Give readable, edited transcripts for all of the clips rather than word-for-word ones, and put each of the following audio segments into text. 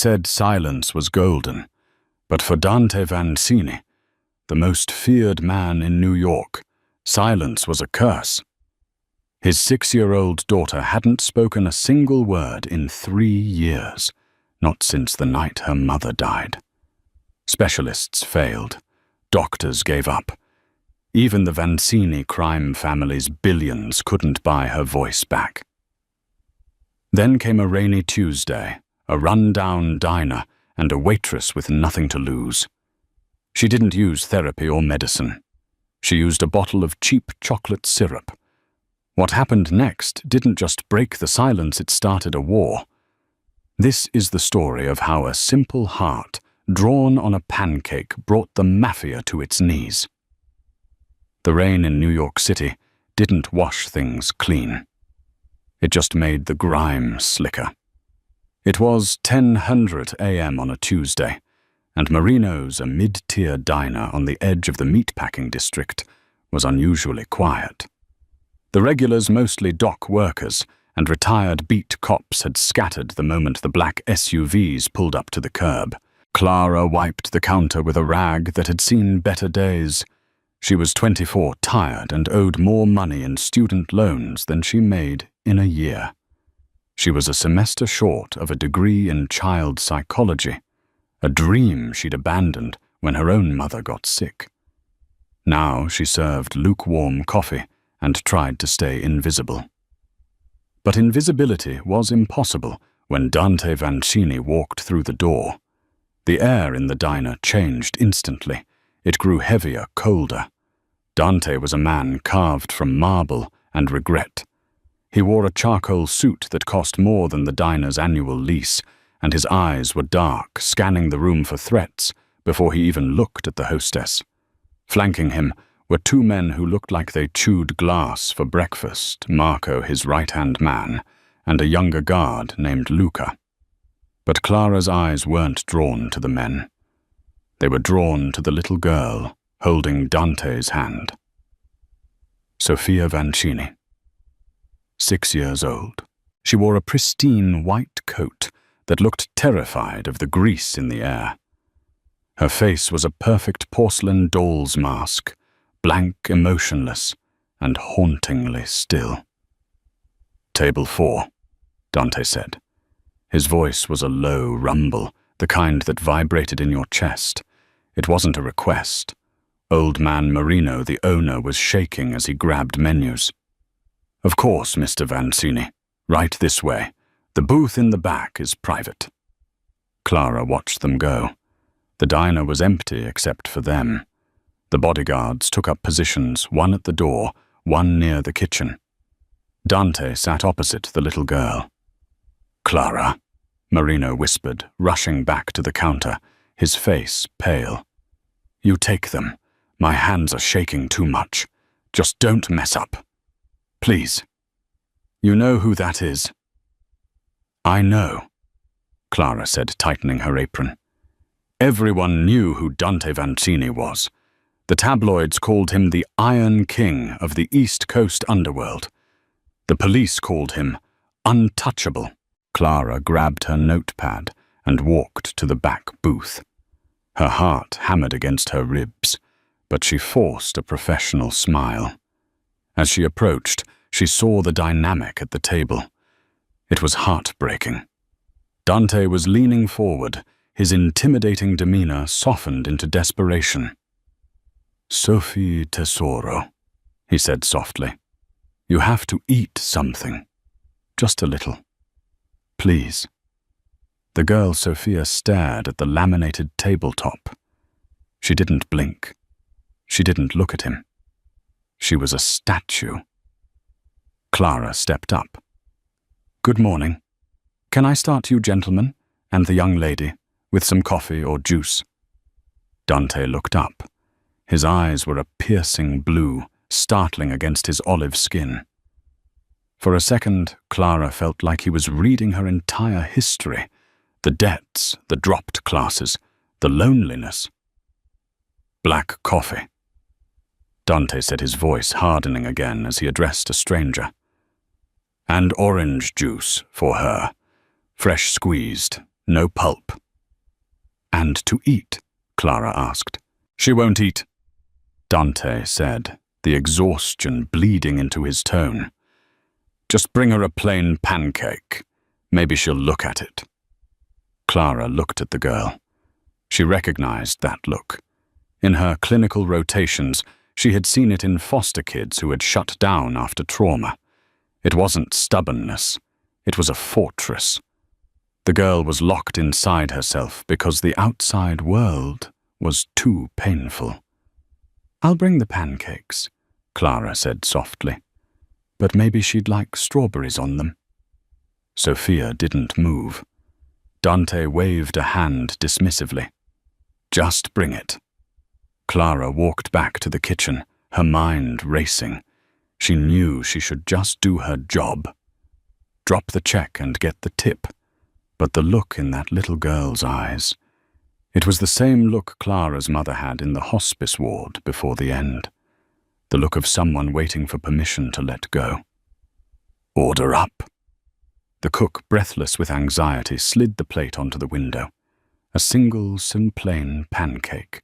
said silence was golden, but for Dante Vanzini, the most feared man in New York, silence was a curse. His 6-year-old daughter hadn't spoken a single word in 3 years, not since the night her mother died. Specialists failed. Doctors gave up. Even the Vanzini crime family's billions couldn't buy her voice back. Then came a rainy Tuesday, a run-down diner, and a waitress with nothing to lose. She didn't use therapy or medicine. She used a bottle of cheap chocolate syrup. What happened next didn't just break the silence, it started a war. This is the story of how a simple heart, drawn on a pancake, brought the mafia to its knees. The rain in New York City didn't wash things clean. It just made the grime slicker. It was 10:00 a.m. on a Tuesday, and Marino's, a mid-tier diner on the edge of the meatpacking district, was unusually quiet. The regulars, mostly dock workers, and retired beat cops had scattered the moment the black SUVs pulled up to the curb. Clara wiped the counter with a rag that had seen better days. She was 24, tired, and owed more money in student loans than she made in a year. She was a semester short of a degree in child psychology, a dream she'd abandoned when her own mother got sick. Now she served lukewarm coffee and tried to stay invisible. But invisibility was impossible when Dante Vanzini walked through the door. The air in the diner changed instantly. It grew heavier, colder. Dante was a man carved from marble and regret. He wore a charcoal suit that cost more than the diner's annual lease, and his eyes were dark, scanning the room for threats before he even looked at the hostess. Flanking him were 2 men who looked like they chewed glass for breakfast, Marco, his right-hand man, and a younger guard named Luca. But Clara's eyes weren't drawn to the men. They were drawn to the little girl holding Dante's hand. Sofia Vanzini. 6 years old. She wore a pristine white coat that looked terrified of the grease in the air. Her face was a perfect porcelain doll's mask, blank, emotionless, and hauntingly still. "Table 4, Dante said. His voice was a low rumble, the kind that vibrated in your chest. It wasn't a request. Old man Marino, the owner, was shaking as he grabbed menus. "Of course, Mr. Vanzini. Right this way. The booth in the back is private." Clara watched them go. The diner was empty except for them. The bodyguards took up positions, one at the door, one near the kitchen. Dante sat opposite the little girl. "Clara," Marino whispered, rushing back to the counter, his face pale. "You take them. My hands are shaking too much. Just don't mess up. Please. You know who that is?" "I know," Clara said, tightening her apron. Everyone knew who Dante Vanzini was. The tabloids called him the Iron King of the East Coast underworld. The police called him untouchable. Clara grabbed her notepad and walked to the back booth. Her heart hammered against her ribs, but she forced a professional smile. As she approached, she saw the dynamic at the table. It was heartbreaking. Dante was leaning forward, his intimidating demeanor softened into desperation. "Sophie Tesoro," he said softly. "You have to eat something. Just a little. Please." The girl Sophia stared at the laminated tabletop. She didn't blink. She didn't look at him. She was a statue. Clara stepped up. "Good morning. Can I start you gentlemen, and the young lady, with some coffee or juice?" Dante looked up. His eyes were a piercing blue, startling against his olive skin. For a second, Clara felt like he was reading her entire history, the debts, the dropped classes, the loneliness. "Black coffee," Dante said, his voice hardening again as he addressed a stranger. "And orange juice for her, fresh squeezed, no pulp. And to eat? Clara asked. She won't eat, Dante said, the exhaustion bleeding into his tone. Just bring her a plain pancake. Maybe she'll look at it. Clara looked at the girl. She recognized that look. In her clinical rotations, she had seen it in foster kids who had shut down after trauma. It wasn't stubbornness. It was a fortress. The girl was locked inside herself because the outside world was too painful. I'll bring the pancakes, Clara said softly. But maybe she'd like strawberries on them. Sophia didn't move. Dante waved a hand dismissively. Just bring it. Clara walked back to the kitchen, her mind racing. She knew she should just do her job. Drop the check and get the tip. But the look in that little girl's eyes. It was the same look Clara's mother had in the hospice ward before the end. The look of someone waiting for permission to let go. Order up. The cook, breathless with anxiety, slid the plate onto the window. A single, plain pancake.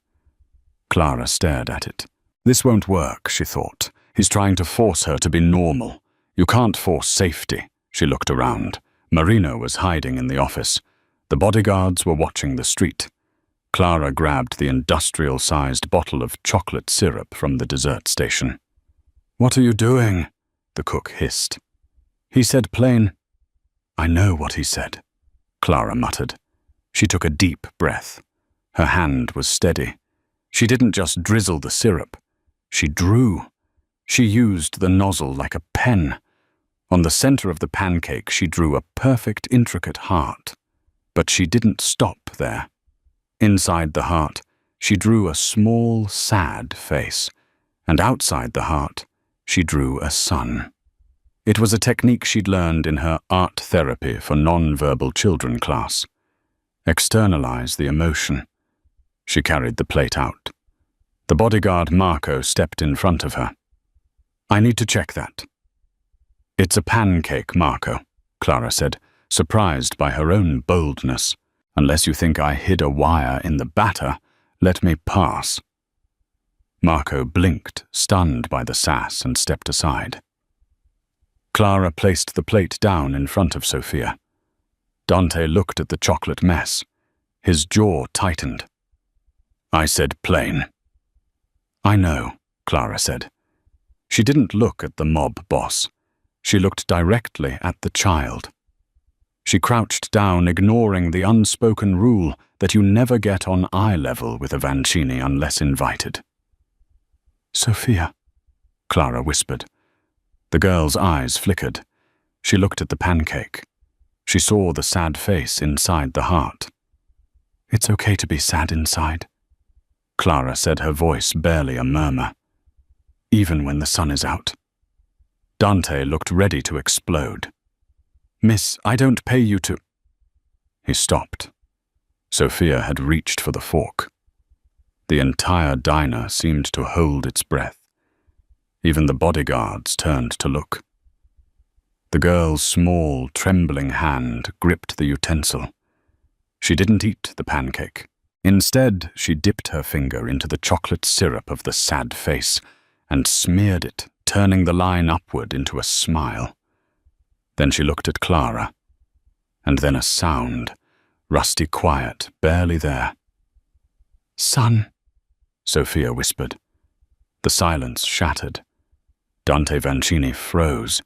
Clara stared at it. This won't work, she thought. He's trying to force her to be normal. You can't force safety. She looked around. Marino was hiding in the office. The bodyguards were watching the street. Clara grabbed the industrial-sized bottle of chocolate syrup from the dessert station. What are you doing? The cook hissed. He said plain. I know what he said, Clara muttered. She took a deep breath. Her hand was steady. She didn't just drizzle the syrup. She drew. She used the nozzle like a pen. On the center of the pancake, she drew a perfect, intricate heart. But she didn't stop there. Inside the heart, she drew a small, sad face. And outside the heart, she drew a sun. It was a technique she'd learned in her art therapy for non-verbal children class. Externalize the emotion. She carried the plate out. The bodyguard Marco stepped in front of her. I need to check that. It's a pancake, Marco, Clara said, surprised by her own boldness. Unless you think I hid a wire in the batter, let me pass. Marco blinked, stunned by the sass, and stepped aside. Clara placed the plate down in front of Sophia. Dante looked at the chocolate mess. His jaw tightened. I said plain. I know, Clara said. She didn't look at the mob boss. She looked directly at the child. She crouched down, ignoring the unspoken rule that you never get on eye level with a Vancini unless invited. Sophia, Clara whispered. The girl's eyes flickered. She looked at the pancake. She saw the sad face inside the heart. It's okay to be sad inside, Clara said, her voice barely a murmur. Even when the sun is out. Dante looked ready to explode. Miss, I don't pay you to... He stopped. Sophia had reached for the fork. The entire diner seemed to hold its breath. Even the bodyguards turned to look. The girl's small, trembling hand gripped the utensil. She didn't eat the pancake. Instead, she dipped her finger into the chocolate syrup of the sad face and smeared it, turning the line upward into a smile. Then she looked at Clara. And then a sound, rusty quiet, barely there. Son, Sophia whispered. The silence shattered. Dante Vancini froze.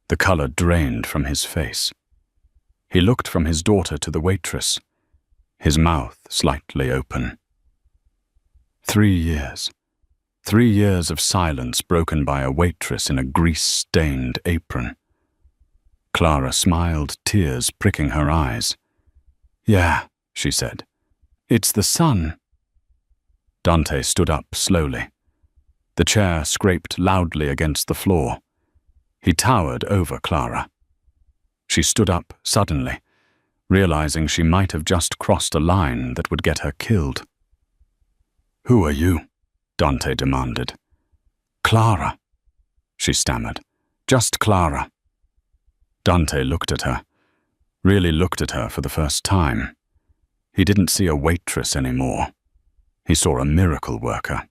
The color drained from his face. He looked from his daughter to the waitress, his mouth slightly open. 3 years. 3 years of silence broken by a waitress in a grease-stained apron. Clara smiled, tears pricking her eyes. Yeah, she said. It's the sun. Dante stood up slowly. The chair scraped loudly against the floor. He towered over Clara. She stood up suddenly, realizing she might have just crossed a line that would get her killed. Who are you? Dante demanded. Clara, she stammered. Just Clara. Dante looked at her. really looked at her for the first time. He didn't see a waitress anymore. He saw a miracle worker.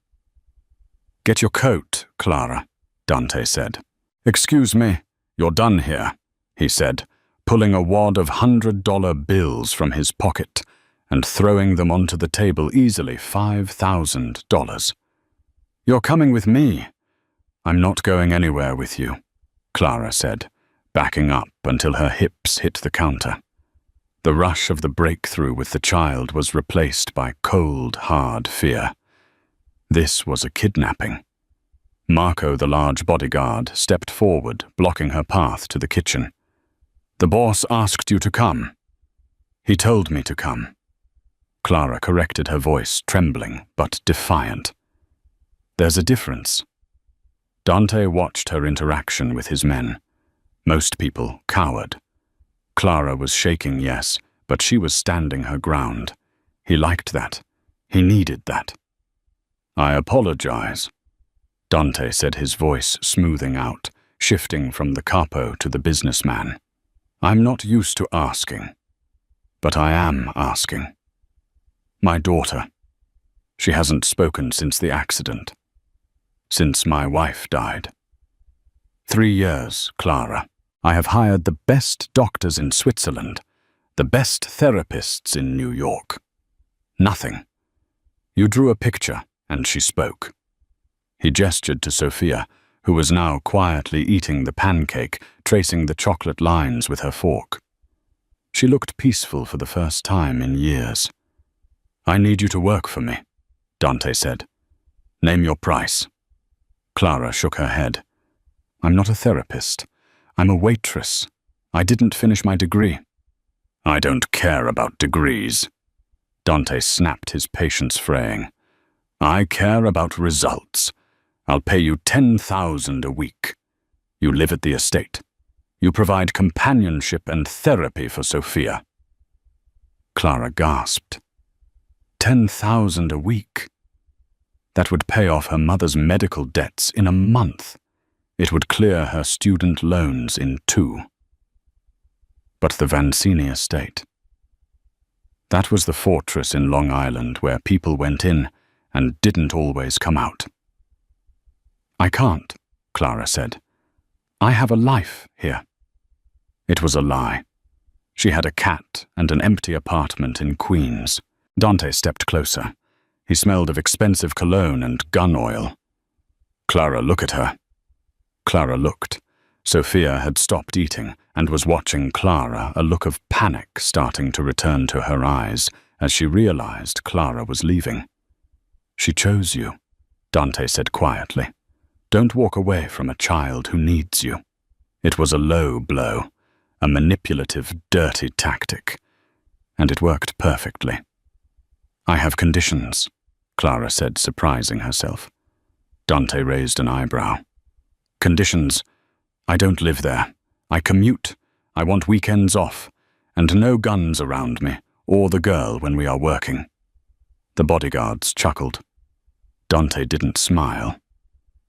"Get your coat, Clara," Dante said. "Excuse me, you're done here," he said, pulling a wad of $100 bills from his pocket and throwing them onto the table easily, $5,000. "You're coming with me." "I'm not going anywhere with you," Clara said, backing up until her hips hit the counter. The rush of the breakthrough with the child was replaced by cold, hard fear. This was a kidnapping. Marco, the large bodyguard, stepped forward, blocking her path to the kitchen. "The boss asked you to come." "He told me to come." Clara corrected her voice, trembling but defiant. "There's a difference." Dante watched her interaction with his men. Most people cowered. Clara was shaking, yes, but she was standing her ground. He liked that. He needed that. "I apologize," Dante said, his voice smoothing out, shifting from the capo to the businessman. "I'm not used to asking, but I am asking. My daughter. She hasn't spoken since the accident. Since my wife died. 3 years, Clara. I have hired the best doctors in Switzerland, the best therapists in New York. Nothing. You drew a picture, and she spoke." He gestured to Sophia, who was now quietly eating the pancake, tracing the chocolate lines with her fork. She looked peaceful for the first time in years. "I need you to work for me," Dante said. "Name your price." Clara shook her head. "I'm not a therapist. I'm a waitress. I didn't finish my degree." "I don't care about degrees." Dante snapped, his patience fraying. "I care about results. I'll pay you $10,000 a week. You live at the estate. You provide companionship and therapy for Sophia." Clara gasped. $10,000 a week? That would pay off her mother's medical debts in a month. It would clear her student loans in 2. But the Vancini estate. That was the fortress in Long Island where people went in and didn't always come out. "I can't," Clara said. "I have a life here." It was a lie. She had a cat and an empty apartment in Queens. Dante stepped closer. He smelled of expensive cologne and gun oil. "Clara, look at her." Clara looked. Sophia had stopped eating and was watching Clara, a look of panic starting to return to her eyes as she realized Clara was leaving. "She chose you," Dante said quietly. "Don't walk away from a child who needs you." It was a low blow, a manipulative, dirty tactic, and it worked perfectly. "I have conditions," Clara said, surprising herself. Dante raised an eyebrow. "Conditions? I don't live there. I commute. I want weekends off, and no guns around me, or the girl when we are working." The bodyguards chuckled. Dante didn't smile.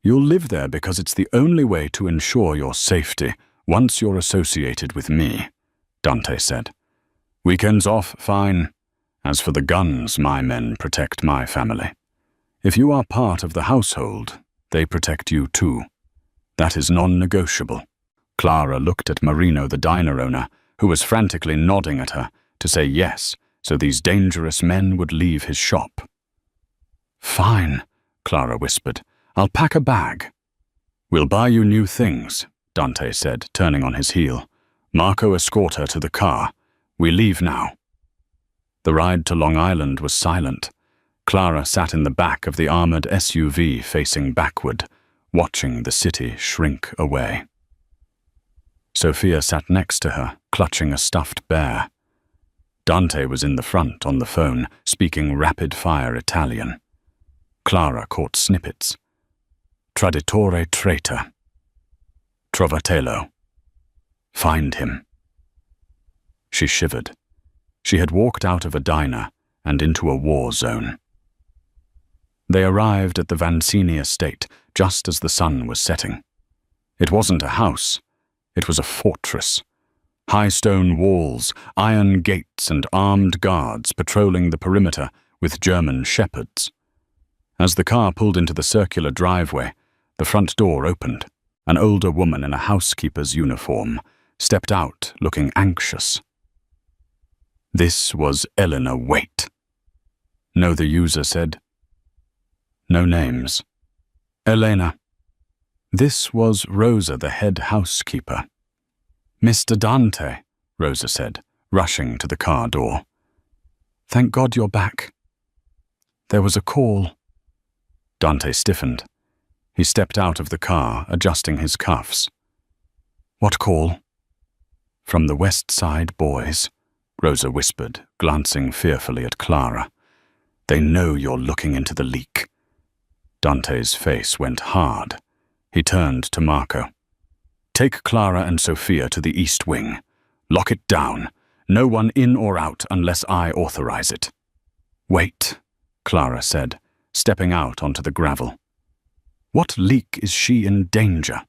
"You'll live there because it's the only way to ensure your safety once you're associated with me," Dante said. "Weekends off, fine. As for the guns, my men protect my family. If you are part of the household, they protect you too. That is non-negotiable." Clara looked at Marino, the diner owner, who was frantically nodding at her to say yes, so these dangerous men would leave his shop. "Fine," Clara whispered. "I'll pack a bag." "We'll buy you new things," Dante said, turning on his heel. "Marco, escort her to the car. We leave now." The ride to Long Island was silent. Clara sat in the back of the armored SUV facing backward, watching the city shrink away. Sophia sat next to her, clutching a stuffed bear. Dante was in the front on the phone, speaking rapid-fire Italian. Clara caught snippets. "Traditore traitor. Trovatelo. Find him." She shivered. She had walked out of a diner and into a war zone. They arrived at the Vancini estate just as the sun was setting. It wasn't a house. It was a fortress. High stone walls, iron gates, and armed guards patrolling the perimeter with German shepherds. As the car pulled into the circular driveway, the front door opened. An older woman in a housekeeper's uniform stepped out looking anxious. This was Eleanor Waite. No, the user said. No names. Elena. This was Rosa, the head housekeeper. Mr. Dante, Rosa said, rushing to the car door. Thank God you're back. There was a call. Dante stiffened. He stepped out of the car, adjusting his cuffs. What call? From the West Side boys, Rosa whispered, glancing fearfully at Clara. They know you're looking into the leak. Dante's face went hard. He turned to Marco. Take Clara and Sophia to the East Wing. Lock it down. No one in or out unless I authorize it. Wait, Clara said, stepping out onto the gravel. What leak is she in danger?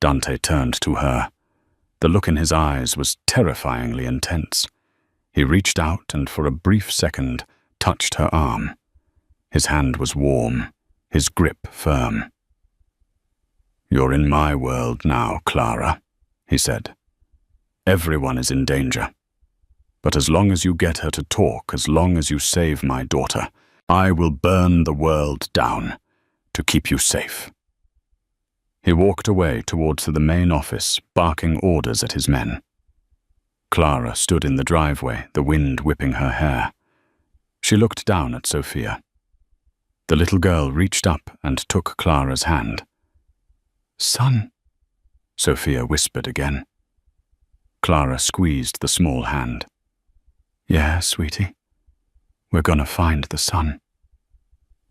Dante turned to her. The look in his eyes was terrifyingly intense. He reached out and for a brief second touched her arm. His hand was warm, his grip firm. You're in my world now, Clara, he said. Everyone is in danger. But as long as you get her to talk, as long as you save my daughter, I will burn the world down to keep you safe. He walked away towards the main office, barking orders at his men. Clara stood in the driveway, the wind whipping her hair. She looked down at Sophia. The little girl reached up and took Clara's hand. Son, Sophia whispered again. Clara squeezed the small hand. Yeah, sweetie. We're gonna find the sun.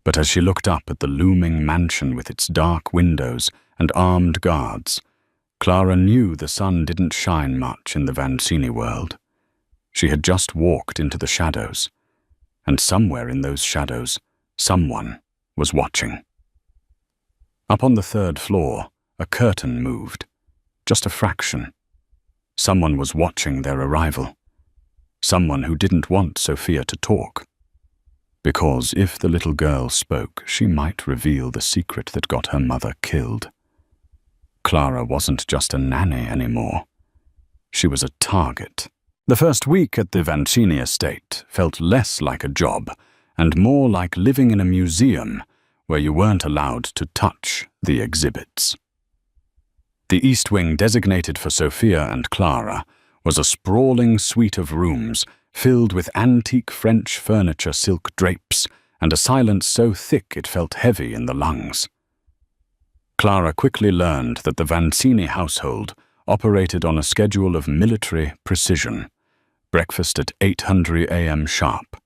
But as she looked up at the looming mansion with its dark windows and armed guards, Clara knew the sun didn't shine much in the Vancini world. She had just walked into the shadows, and somewhere in those shadows, someone was watching. Up on the third floor, a curtain moved, just a fraction. Someone was watching their arrival. Someone who didn't want Sophia to talk. Because if the little girl spoke, she might reveal the secret that got her mother killed. Clara wasn't just a nanny anymore. She was a target. The first week at the Vancini estate felt less like a job and more like living in a museum where you weren't allowed to touch the exhibits. The East Wing designated for Sophia and Clara was a sprawling suite of rooms filled with antique French furniture silk drapes and a silence so thick it felt heavy in the lungs. Clara quickly learned that the Vancini household operated on a schedule of military precision. Breakfast at 8:00 a.m. sharp,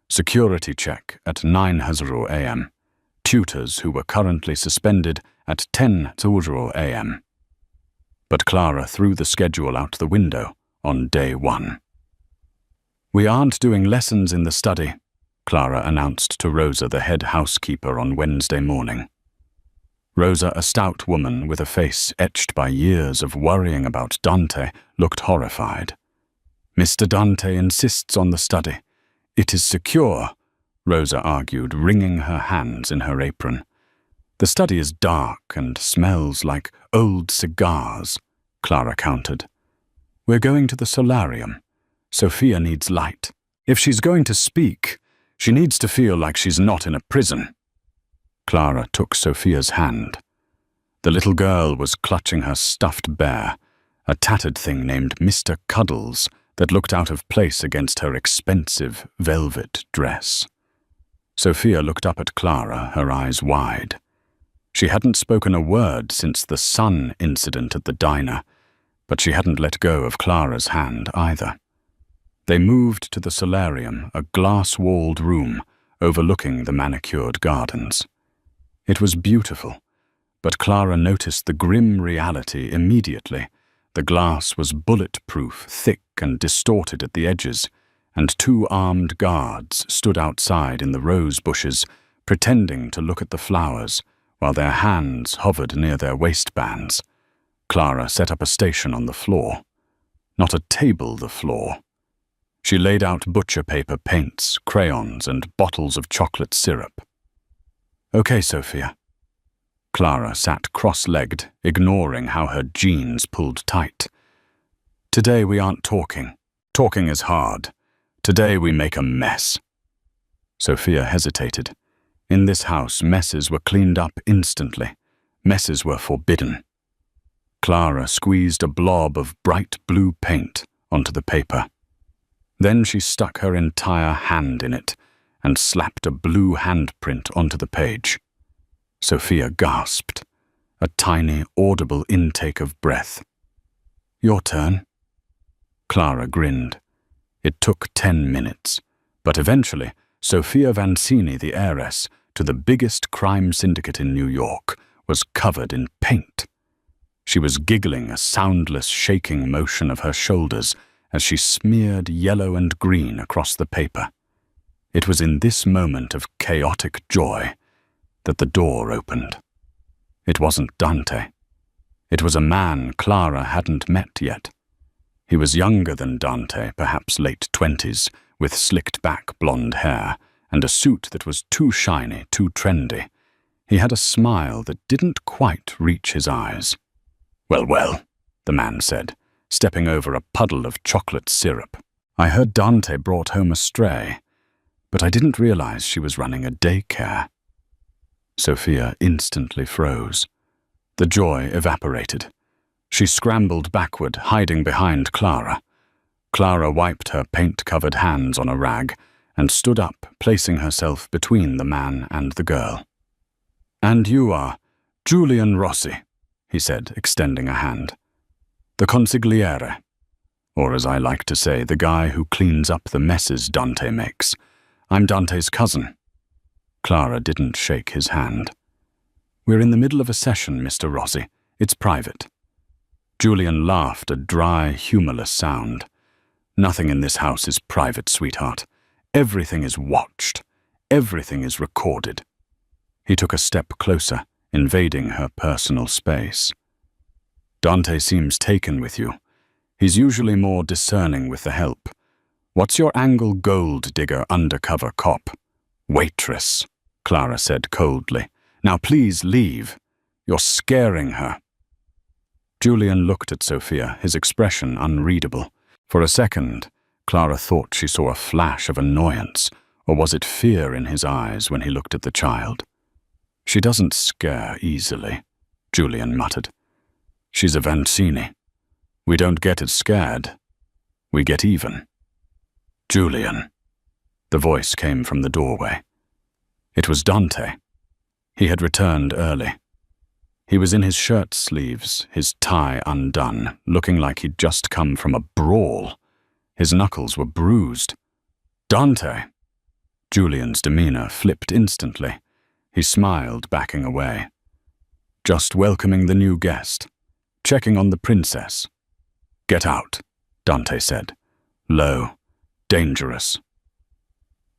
security check at 9:00 a.m., tutors who were currently suspended at 10:00 a.m. But Clara threw the schedule out the window on day one. We aren't doing lessons in the study, Clara announced to Rosa, the head housekeeper, on Wednesday morning. Rosa, a stout woman with a face etched by years of worrying about Dante, looked horrified. Mr. Dante insists on the study. It is secure, Rosa argued, wringing her hands in her apron. The study is dark and smells like old cigars, Clara countered. We're going to the solarium. Sophia needs light. If she's going to speak, she needs to feel like she's not in a prison. Clara took Sophia's hand. The little girl was clutching her stuffed bear, a tattered thing named Mr. Cuddles that looked out of place against her expensive velvet dress. Sophia looked up at Clara, her eyes wide. She hadn't spoken a word since the sun incident at the diner, but she hadn't let go of Clara's hand either. They moved to the solarium, a glass-walled room overlooking the manicured gardens. It was beautiful, but Clara noticed the grim reality immediately. The glass was bulletproof, thick and distorted at the edges, and two armed guards stood outside in the rose bushes, pretending to look at the flowers, while their hands hovered near their waistbands. Clara set up a station on the floor. not a table the floor. She laid out butcher paper paints, crayons, and bottles of chocolate syrup. "Okay, Sophia." Clara sat cross-legged, ignoring how her jeans pulled tight. "Today we aren't talking. Talking is hard. Today we make a mess." Sophia hesitated. In this house, messes were cleaned up instantly. Messes were forbidden. Clara squeezed a blob of bright blue paint onto the paper. Then she stuck her entire hand in it and slapped a blue handprint onto the page. Sophia gasped, a tiny, audible intake of breath. "Your turn." Clara grinned. It took 10 minutes, but eventually, Sophia Vancini, the heiress to the biggest crime syndicate in New York, was covered in paint. She was giggling, a soundless shaking motion of her shoulders as she smeared yellow and green across the paper. It was in this moment of chaotic joy that the door opened. It wasn't Dante. It was a man Clara hadn't met yet. He was younger than Dante, perhaps late 20s, with slicked-back blonde hair and a suit that was too shiny, too trendy. He had a smile that didn't quite reach his eyes. "Well, well," the man said, stepping over a puddle of chocolate syrup. "I heard Dante brought home a stray, but I didn't realize she was running a daycare." Sophia instantly froze. The joy evaporated. She scrambled backward, hiding behind Clara. Clara wiped her paint-covered hands on a rag and stood up, placing herself between the man and the girl. "And you are Julian Rossi," he said, extending a hand. "The consigliere, or as I like to say, the guy who cleans up the messes Dante makes. I'm Dante's cousin." Clara didn't shake his hand. "We're in the middle of a session, Mr. Rossi. It's private." Julian laughed, a dry, humorless sound. "Nothing in this house is private, sweetheart. Everything is watched. Everything is recorded." He took a step closer, invading her personal space. "Dante seems taken with you. He's usually more discerning with the help. What's your angle gold digger undercover cop?" "Waitress," Clara said coldly. "Now please leave. You're scaring her." Julian looked at Sophia, his expression unreadable. For a second, Clara thought she saw a flash of annoyance, or was it fear in his eyes when he looked at the child? "She doesn't scare easily," Julian muttered. "She's a Vancini. We don't get it scared. We get even." "Julian." The voice came from the doorway. It was Dante. He had returned early. He was in his shirt sleeves, his tie undone, looking like he'd just come from a brawl. His knuckles were bruised. "Dante!" Julian's demeanor flipped instantly. He smiled, backing away. "Just welcoming the new guest. Checking on the princess." "Get out," Dante said. Low. Dangerous.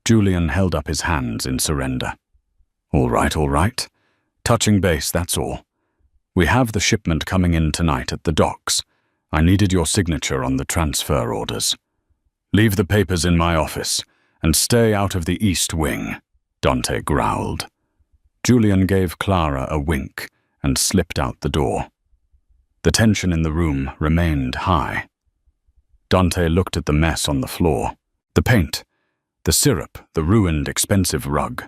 Julian held up his hands in surrender. All right. Touching base, that's all. We have the shipment coming in tonight at the docks. I needed your signature on the transfer orders. Leave the papers in my office, and stay out of the East Wing, Dante growled. Julian gave Clara a wink and slipped out the door. The tension in the room remained high. Dante looked at the mess on the floor. The paint, the syrup, the ruined, expensive rug.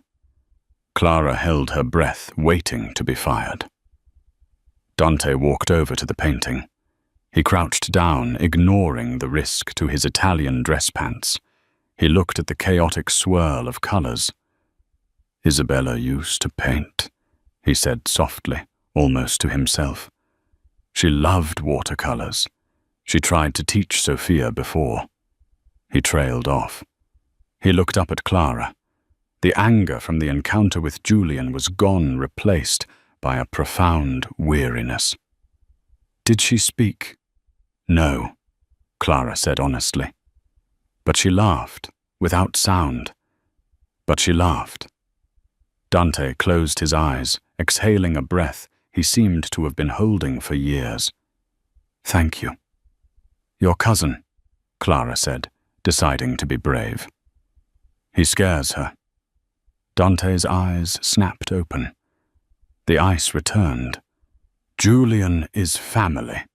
Clara held her breath, waiting to be fired. Dante walked over to the painting. He crouched down, ignoring the risk to his Italian dress pants. He looked at the chaotic swirl of colors. "Isabella used to paint," he said softly, almost to himself. "She loved watercolors. She tried to teach Sophia before." He trailed off. He looked up at Clara. The anger from the encounter with Julian was gone, replaced by a profound weariness. "Did she speak?" "No," Clara said honestly. "But she laughed, without sound. But she laughed." Dante closed his eyes, exhaling a breath he seemed to have been holding for years. "Thank you." Your cousin, Clara said, deciding to be brave. He scares her. Dante's eyes snapped open. The ice returned. Julian is family.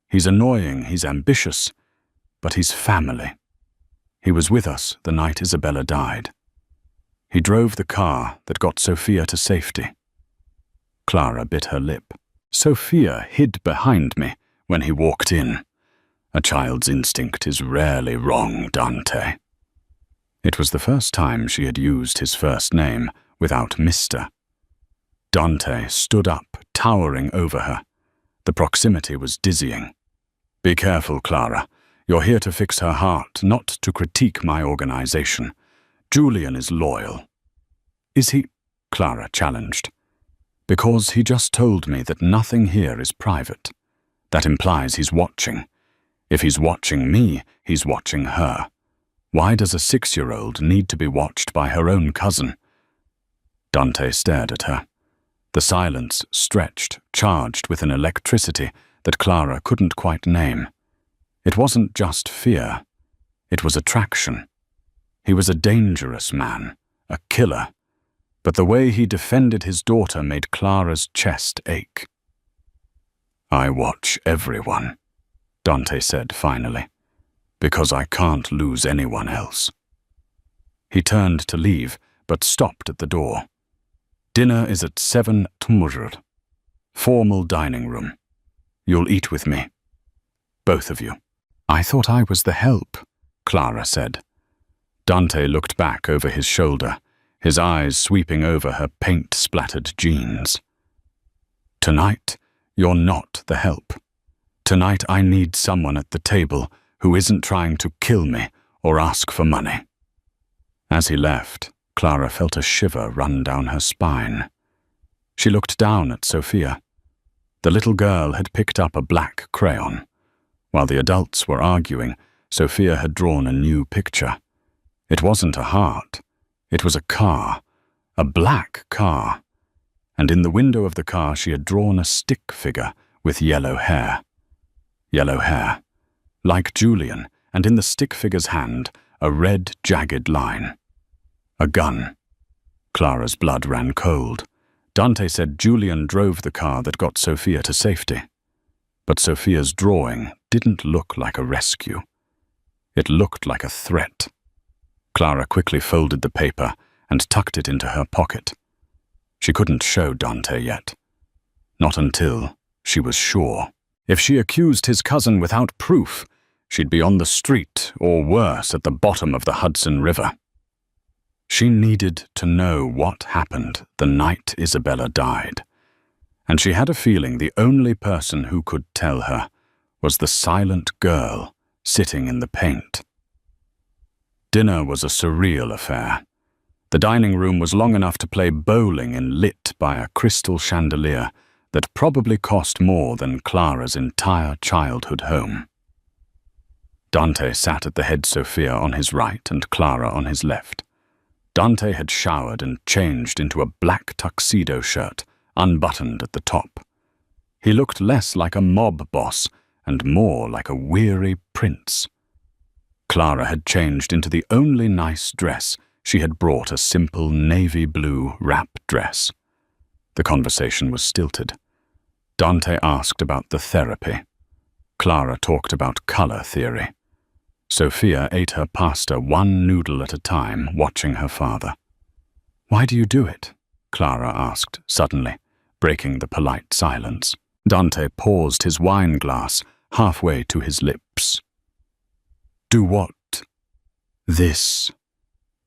He's annoying, he's ambitious, but he's family. He was with us the night Isabella died. He drove the car that got Sophia to safety. Clara bit her lip. Sophia hid behind me when he walked in. A child's instinct is rarely wrong, Dante. It was the first time she had used his first name without Mr. Dante stood up, towering over her. The proximity was dizzying. Be careful, Clara. You're here to fix her heart, not to critique my organization. Julian is loyal. Is he? Clara challenged. Because he just told me that nothing here is private. That implies he's watching. If he's watching me, he's watching her. Why does a 6-year-old need to be watched by her own cousin? Dante stared at her. The silence stretched, charged with an electricity that Clara couldn't quite name. It wasn't just fear. It was attraction. He was a dangerous man, a killer, but the way he defended his daughter made Clara's chest ache. I watch everyone, Dante said finally, because I can't lose anyone else. He turned to leave, but stopped at the door. Dinner is at 7 tomorrow. Formal dining room. You'll eat with me. Both of you. I thought I was the help, Clara said. Dante looked back over his shoulder, his eyes sweeping over her paint-splattered jeans. Tonight, you're not the help. Tonight I need someone at the table who isn't trying to kill me or ask for money. As he left, Clara felt a shiver run down her spine. She looked down at Sophia. The little girl had picked up a black crayon. While the adults were arguing, Sophia had drawn a new picture. It wasn't a heart. It was a car. A black car. And in the window of the car she had drawn a stick figure with yellow hair. Yellow hair. Like Julian, and in the stick figure's hand, a red, jagged line. A gun. Clara's blood ran cold. Dante said Julian drove the car that got Sophia to safety. But Sophia's drawing didn't look like a rescue. It looked like a threat. Clara quickly folded the paper and tucked it into her pocket. She couldn't show Dante yet. Not until she was sure. If she accused his cousin without proof, she'd be on the street or worse at the bottom of the Hudson River. She needed to know what happened the night Isabella died. And she had a feeling the only person who could tell her was the silent girl sitting in the paint. Dinner was a surreal affair. The dining room was long enough to play bowling and lit by a crystal chandelier that probably cost more than Clara's entire childhood home. Dante sat at the head Sophia on his right and Clara on his left. Dante had showered and changed into a black tuxedo shirt, unbuttoned at the top. He looked less like a mob boss and more like a weary prince. Clara had changed into the only nice dress. She had brought a simple navy blue wrap dress. The conversation was stilted. Dante asked about the therapy. Clara talked about color theory. Sophia ate her pasta one noodle at a time, watching her father. Why do you do it? Clara asked suddenly, breaking the polite silence. Dante paused his wine glass halfway to his lips. Do what? This.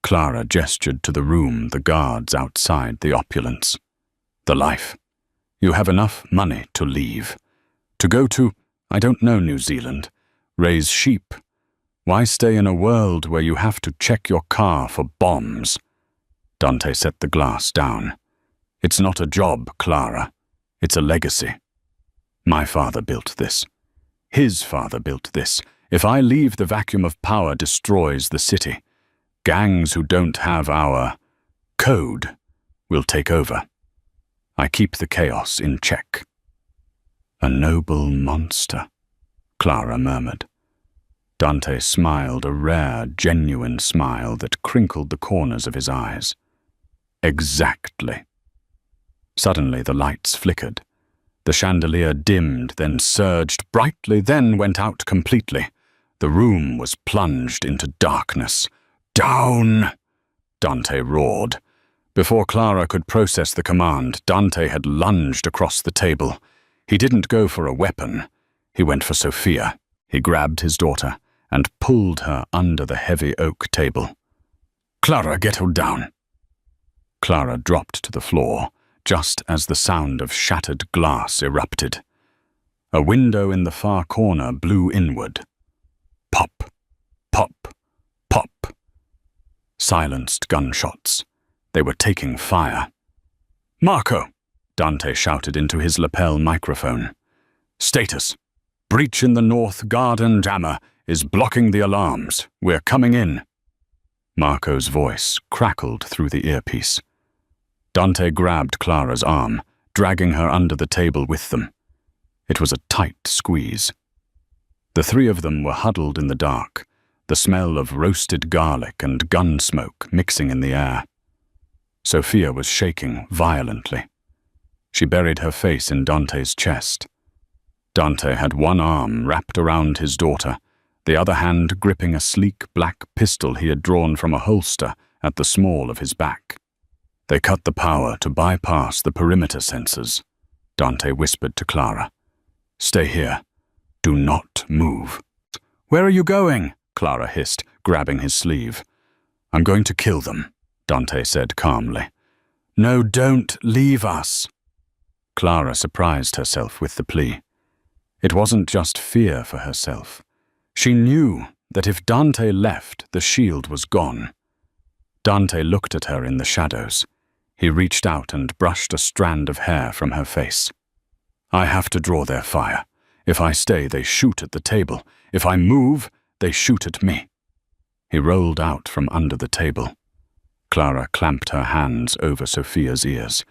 Clara gestured to the room, the guards outside the opulence. The life. You have enough money to leave. To go to, I don't know, New Zealand. Raise sheep. Why stay in a world where you have to check your car for bombs? Dante set the glass down. It's not a job, Clara. It's a legacy. My father built this. His father built this. If I leave, the vacuum of power destroys the city. Gangs who don't have our code will take over. I keep the chaos in check. A noble monster, Clara murmured. Dante smiled, a rare, genuine smile that crinkled the corners of his eyes. Exactly. Suddenly the lights flickered. The chandelier dimmed, then surged brightly, then went out completely. The room was plunged into darkness. "Down!" Dante roared. Before Clara could process the command, Dante had lunged across the table. He didn't go for a weapon. He went for Sophia. He grabbed his daughter and pulled her under the heavy oak table. "Clara, get her down." Clara dropped to the floor, just as the sound of shattered glass erupted. A window in the far corner blew inward. Pop, pop, pop. Silenced gunshots. They were taking fire. "Marco!" Dante shouted into his lapel microphone. "Status. Breach in the north garden jammer is blocking the alarms. We're coming in." Marco's voice crackled through the earpiece. Dante grabbed Clara's arm, dragging her under the table with them. It was a tight squeeze. The three of them were huddled in the dark, the smell of roasted garlic and gun smoke mixing in the air. Sophia was shaking violently. She buried her face in Dante's chest. Dante had one arm wrapped around his daughter, the other hand gripping a sleek black pistol he had drawn from a holster at the small of his back. "They cut the power to bypass the perimeter sensors," Dante whispered to Clara. "Stay here. Do not move." "Where are you going?" Clara hissed, grabbing his sleeve. "I'm going to kill them," Dante said calmly. "No, don't leave us." Clara surprised herself with the plea. It wasn't just fear for herself. She knew that if Dante left, the shield was gone. Dante looked at her in the shadows. He reached out and brushed a strand of hair from her face. "I have to draw their fire. If I stay, they shoot at the table. If I move, they shoot at me." He rolled out from under the table. Clara clamped her hands over Sophia's ears.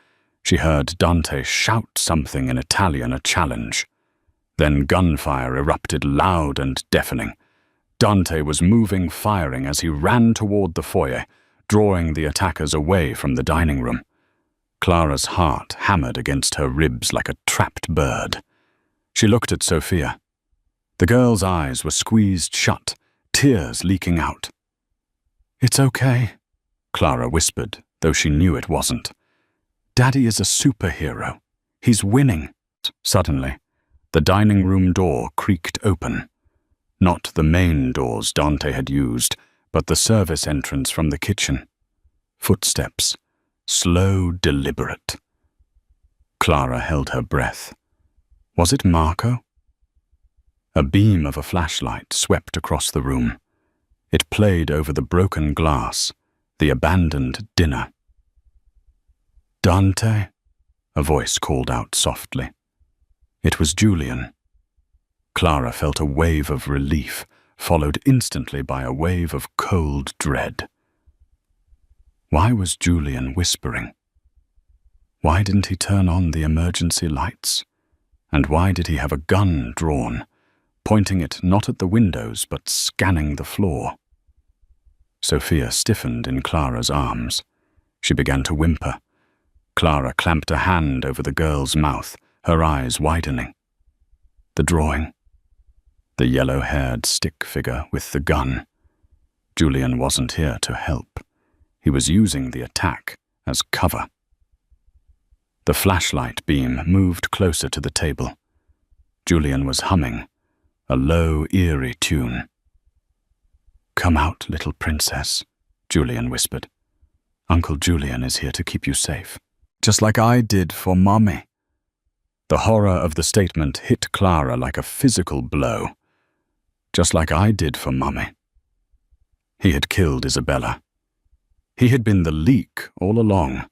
She heard Dante shout something in Italian, a challenge. Then gunfire erupted loud and deafening. Dante was moving, firing as he ran toward the foyer, drawing the attackers away from the dining room. Clara's heart hammered against her ribs like a trapped bird. She looked at Sophia. The girl's eyes were squeezed shut, tears leaking out. "It's okay," Clara whispered, though she knew it wasn't. "Daddy is a superhero. He's winning." Suddenly, the dining room door creaked open. Not the main doors Dante had used, but the service entrance from the kitchen. Footsteps, slow, deliberate. Clara held her breath. Was it Marco? A beam of a flashlight swept across the room. It played over the broken glass, the abandoned dinner. "Dante?" a voice called out softly. It was Julian. Clara felt a wave of relief, followed instantly by a wave of cold dread. Why was Julian whispering? Why didn't he turn on the emergency lights? And why did he have a gun drawn, pointing it not at the windows but scanning the floor? Sophia stiffened in Clara's arms. She began to whimper. Clara clamped a hand over the girl's mouth, her eyes widening. The drawing. The yellow-haired stick figure with the gun. Julian wasn't here to help. He was using the attack as cover. The flashlight beam moved closer to the table. Julian was humming, a low, eerie tune. "Come out, little princess," Julian whispered. "Uncle Julian is here to keep you safe, just like I did for Mommy." The horror of the statement hit Clara like a physical blow. Just like I did for Mommy. He had killed Isabella. He had been the leak all along.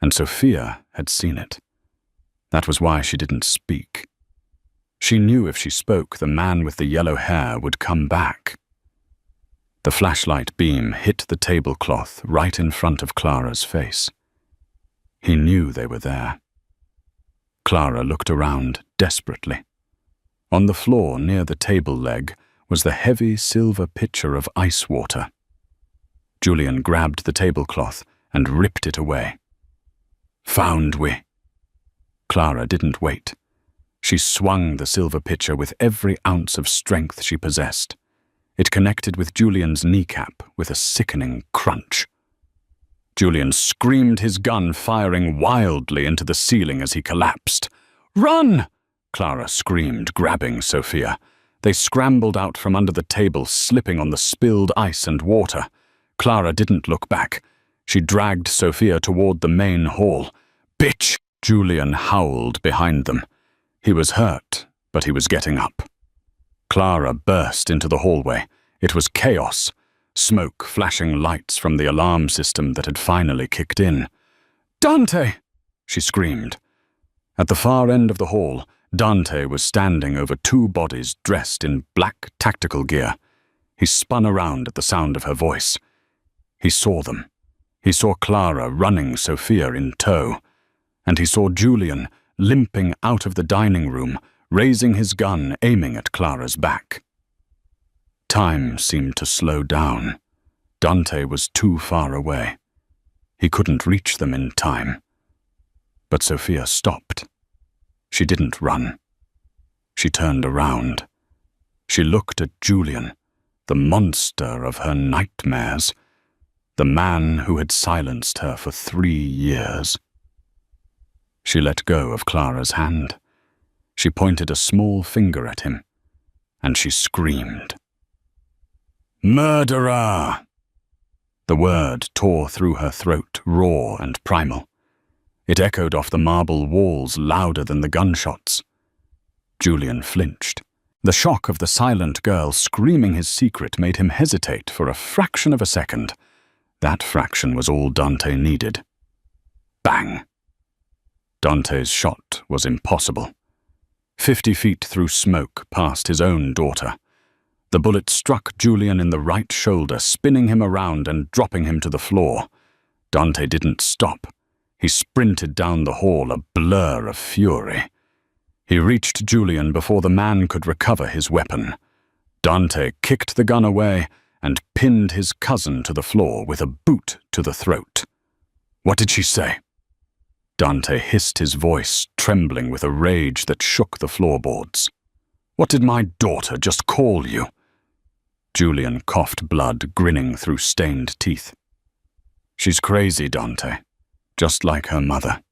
And Sophia had seen it. That was why she didn't speak. She knew if she spoke, the man with the yellow hair would come back. The flashlight beam hit the tablecloth right in front of Clara's face. He knew they were there. Clara looked around desperately. On the floor near the table leg was the heavy silver pitcher of ice water. Julian grabbed the tablecloth and ripped it away. "Found we." Clara didn't wait. She swung the silver pitcher with every ounce of strength she possessed. It connected with Julian's kneecap with a sickening crunch. Julian screamed, his gun firing wildly into the ceiling as he collapsed. "Run!" Clara screamed, grabbing Sophia. They scrambled out from under the table, slipping on the spilled ice and water. Clara didn't look back. She dragged Sophia toward the main hall. "Bitch!" Julian howled behind them. He was hurt, but he was getting up. Clara burst into the hallway. It was chaos. Smoke flashing lights from the alarm system that had finally kicked in. "Dante!" she screamed. At the far end of the hall, Dante was standing over two bodies dressed in black tactical gear. He spun around at the sound of her voice. He saw them. He saw Clara running Sophia in tow. And he saw Julian limping out of the dining room, raising his gun, aiming at Clara's back. Time seemed to slow down. Dante was too far away. He couldn't reach them in time. But Sophia stopped. She didn't run. She turned around. She looked at Julian, the monster of her nightmares, the man who had silenced her for 3 years. She let go of Clara's hand. She pointed a small finger at him, and she screamed. "Murderer!" The word tore through her throat, raw and primal. It echoed off the marble walls louder than the gunshots. Julian flinched. The shock of the silent girl screaming his secret made him hesitate for a fraction of a second. That fraction was all Dante needed. Bang! Dante's shot was impossible. 50 feet through smoke past his own daughter. The bullet struck Julian in the right shoulder, spinning him around and dropping him to the floor. Dante didn't stop. He sprinted down the hall, a blur of fury. He reached Julian before the man could recover his weapon. Dante kicked the gun away and pinned his cousin to the floor with a boot to the throat. "What did she say?" Dante hissed, his voice trembling with a rage that shook the floorboards. "What did my daughter just call you?" Julian coughed blood, grinning through stained teeth. "She's crazy, Dante, just like her mother."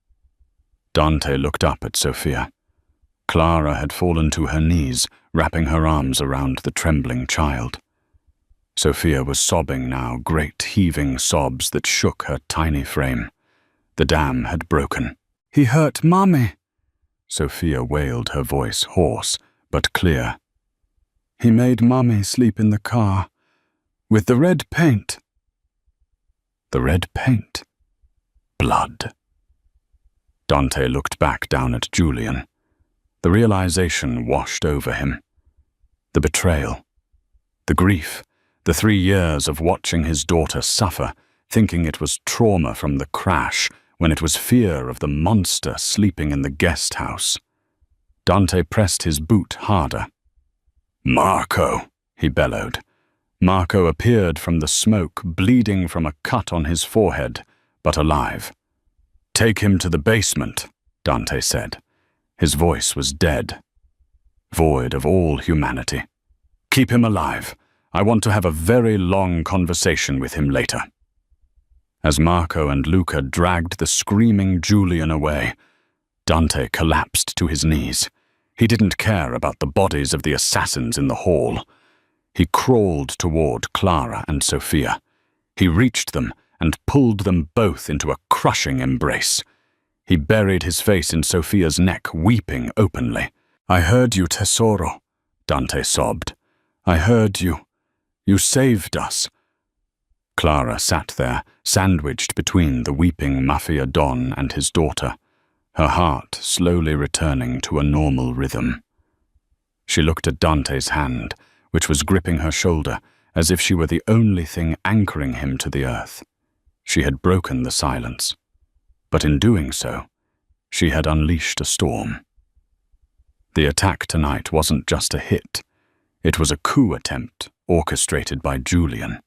Dante looked up at Sophia. Clara had fallen to her knees, wrapping her arms around the trembling child. Sophia was sobbing now, great heaving sobs that shook her tiny frame. The dam had broken. "He hurt Mommy," Sophia wailed, her voice hoarse but clear. "He made Mommy sleep in the car. With the red paint." The red paint. Blood. Dante looked back down at Julian. The realization washed over him. The betrayal. The grief. The 3 years of watching his daughter suffer, thinking it was trauma from the crash, when it was fear of the monster sleeping in the guest house. Dante pressed his boot harder. "Marco," he bellowed. Marco appeared from the smoke, bleeding from a cut on his forehead, but alive. "Take him to the basement," Dante said. His voice was dead, void of all humanity. "Keep him alive. I want to have a very long conversation with him later." As Marco and Luca dragged the screaming Julian away, Dante collapsed to his knees. He didn't care about the bodies of the assassins in the hall. He crawled toward Clara and Sophia. He reached them and pulled them both into a crushing embrace. He buried his face in Sophia's neck, weeping openly. "I heard you, Tesoro," Dante sobbed. "I heard you. You saved us." Clara sat there, sandwiched between the weeping Mafia Don and his daughter, her heart slowly returning to a normal rhythm. She looked at Dante's hand, which was gripping her shoulder, as if she were the only thing anchoring him to the earth. She had broken the silence, but in doing so, she had unleashed a storm. The attack tonight wasn't just a hit. It was a coup attempt orchestrated by Julian.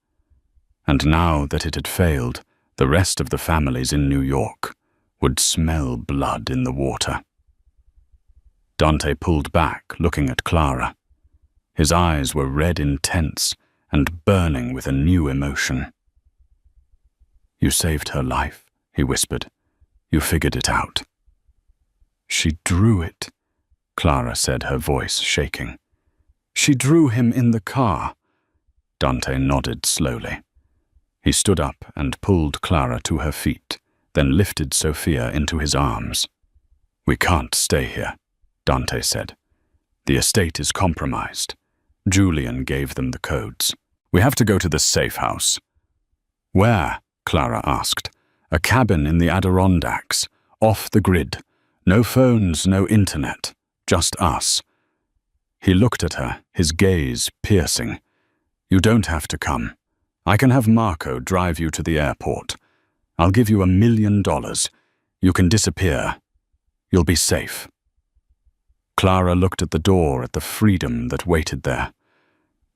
And now that it had failed, the rest of the families in New York would smell blood in the water. Dante pulled back, looking at Clara. His eyes were red intense and burning with a new emotion. "You saved her life," he whispered. "You figured it out." "She drew it," Clara said, her voice shaking. "She drew him in the car." Dante nodded slowly. He stood up and pulled Clara to her feet, then lifted Sophia into his arms. "We can't stay here," Dante said. "The estate is compromised." Julian gave them the codes. "We have to go to the safe house." "Where?" Clara asked. "A cabin in the Adirondacks, off the grid. No phones, no internet, just us." He looked at her, his gaze piercing. "You don't have to come. I can have Marco drive you to the airport. I'll give you $1 million. You can disappear. You'll be safe." Clara looked at the door, at the freedom that waited there.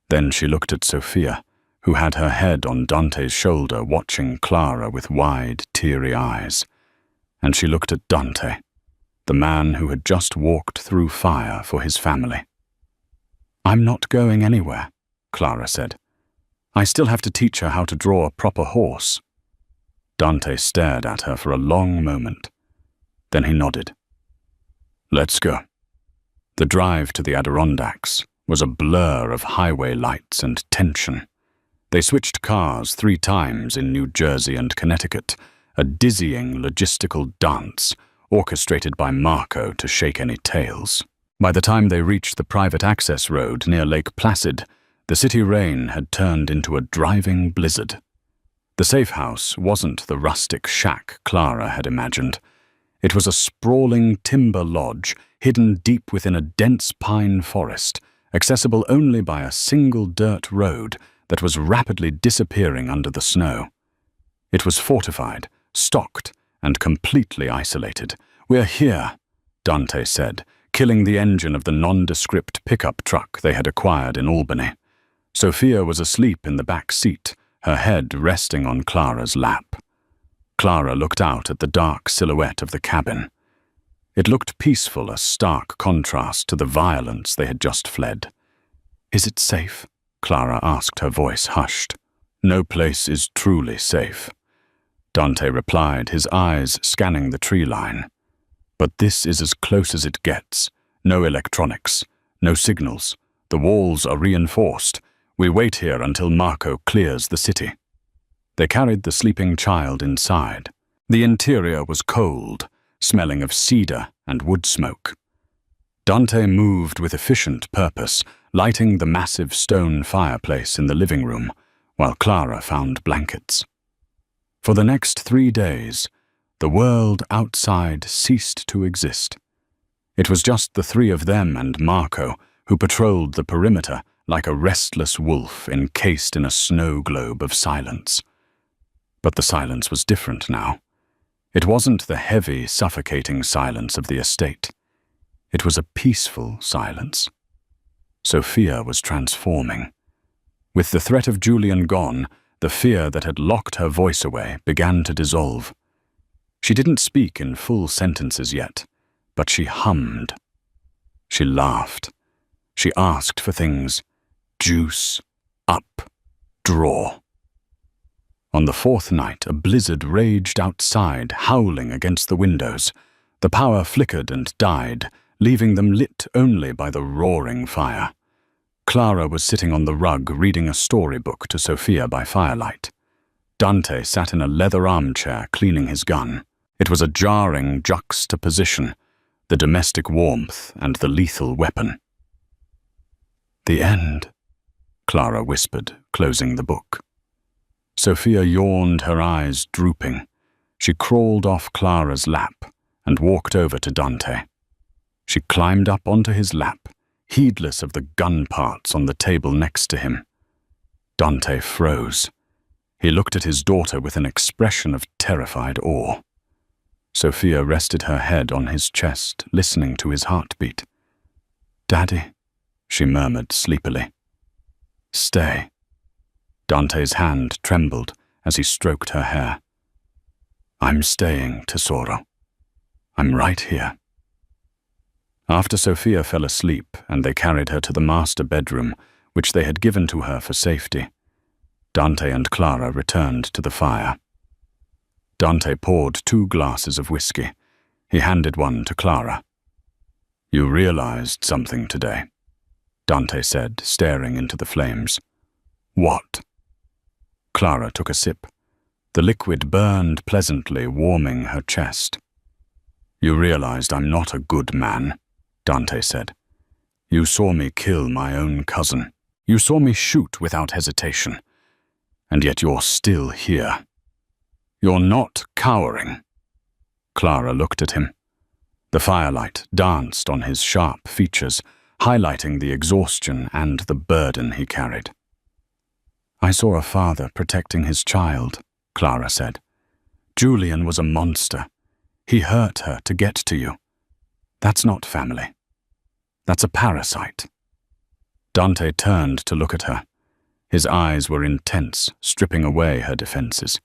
Then she looked at Sophia, who had her head on Dante's shoulder, watching Clara with wide, teary eyes. And she looked at Dante, the man who had just walked through fire for his family. "I'm not going anywhere," Clara said. "I still have to teach her how to draw a proper horse." Dante stared at her for a long moment. Then he nodded. "Let's go." The drive to the Adirondacks was a blur of highway lights and tension. They switched cars 3 times in New Jersey and Connecticut, a dizzying logistical dance orchestrated by Marco to shake any tails. By the time they reached the private access road near Lake Placid, the city rain had turned into a driving blizzard. The safe house wasn't the rustic shack Clara had imagined. It was a sprawling timber lodge hidden deep within a dense pine forest, accessible only by a single dirt road that was rapidly disappearing under the snow. It was fortified, stocked, and completely isolated. "We're here," Dante said, killing the engine of the nondescript pickup truck they had acquired in Albany. Sophia was asleep in the back seat, her head resting on Clara's lap. Clara looked out at the dark silhouette of the cabin. It looked peaceful, a stark contrast to the violence they had just fled. "Is it safe?" Clara asked, her voice hushed. "No place is truly safe," Dante replied, his eyes scanning the tree line. "But this is as close as it gets. No electronics, no signals. The walls are reinforced. We wait here until Marco clears the city." They carried the sleeping child inside. The interior was cold, smelling of cedar and wood smoke. Dante moved with efficient purpose, lighting the massive stone fireplace in the living room, while Clara found blankets. For the next 3 days, the world outside ceased to exist. It was just the 3 of them and Marco, who patrolled the perimeter like a restless wolf encased in a snow globe of silence. But the silence was different now. It wasn't the heavy, suffocating silence of the estate. It was a peaceful silence. Sophia was transforming. With the threat of Julian gone, the fear that had locked her voice away began to dissolve. She didn't speak in full sentences yet, but she hummed. She laughed. She asked for things: juice, up, draw. On the 4th night, a blizzard raged outside, howling against the windows. The power flickered and died, leaving them lit only by the roaring fire. Clara was sitting on the rug reading a storybook to Sophia by firelight. Dante sat in a leather armchair cleaning his gun. It was a jarring juxtaposition, the domestic warmth and the lethal weapon. "The end," Clara whispered, closing the book. Sophia yawned, her eyes drooping. She crawled off Clara's lap and walked over to Dante. She climbed up onto his lap, heedless of the gun parts on the table next to him. Dante froze. He looked at his daughter with an expression of terrified awe. Sophia rested her head on his chest, listening to his heartbeat. "Daddy," she murmured sleepily. Stay. Dante's hand trembled as he stroked her hair. I'm staying, Tesoro. I'm right here. After Sophia fell asleep and they carried her to the master bedroom, which they had given to her for safety, Dante and Clara returned to the fire. Dante poured 2 glasses of whiskey. He handed one to Clara. You realized something today, Dante said, staring into the flames. What? Clara took a sip. The liquid burned pleasantly, warming her chest. You realized I'm not a good man, Dante said. You saw me kill my own cousin. You saw me shoot without hesitation. And yet you're still here. You're not cowering. Clara looked at him. The firelight danced on his sharp features, highlighting the exhaustion and the burden he carried. I saw a father protecting his child, Clara said. Julian was a monster. He hurt her to get to you. That's not family. That's a parasite. Dante turned to look at her. His eyes were intense, stripping away her defenses.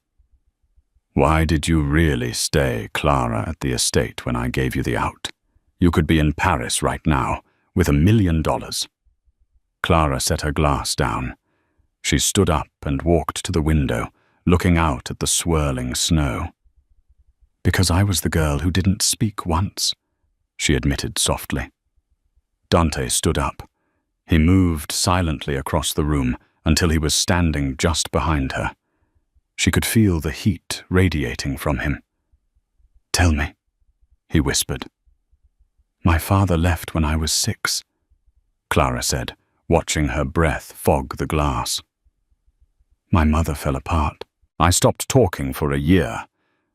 Why did you really stay, Clara, at the estate when I gave you the out? You could be in Paris right now, with $1 million. Clara set her glass down. She stood up and walked to the window, looking out at the swirling snow. Because I was the girl who didn't speak once, she admitted softly. Dante stood up. He moved silently across the room until he was standing just behind her. She could feel the heat radiating from him. Tell me, he whispered. My father left when I was 6, Clara said, watching her breath fog the glass. My mother fell apart. I stopped talking for a year,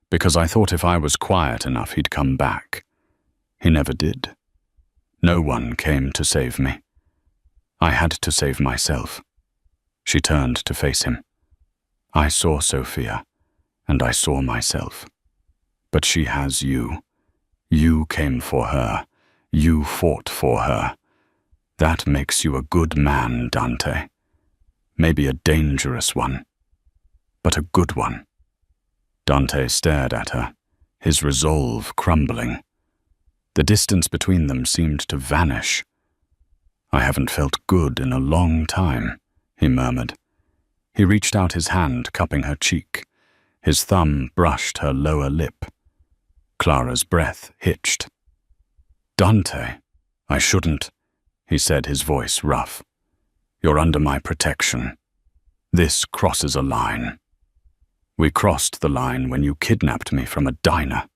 because I thought if I was quiet enough he'd come back. He never did. No one came to save me. I had to save myself. She turned to face him. I saw Sophia, and I saw myself. But she has you. You came for her. You fought for her. That makes you a good man, Dante. Maybe a dangerous one, but a good one. Dante stared at her, his resolve crumbling. The distance between them seemed to vanish. I haven't felt good in a long time, he murmured. He reached out his hand, cupping her cheek. His thumb brushed her lower lip. Clara's breath hitched. Dante, I shouldn't, he said, his voice rough. You're under my protection. This crosses a line. We crossed the line when you kidnapped me from a diner.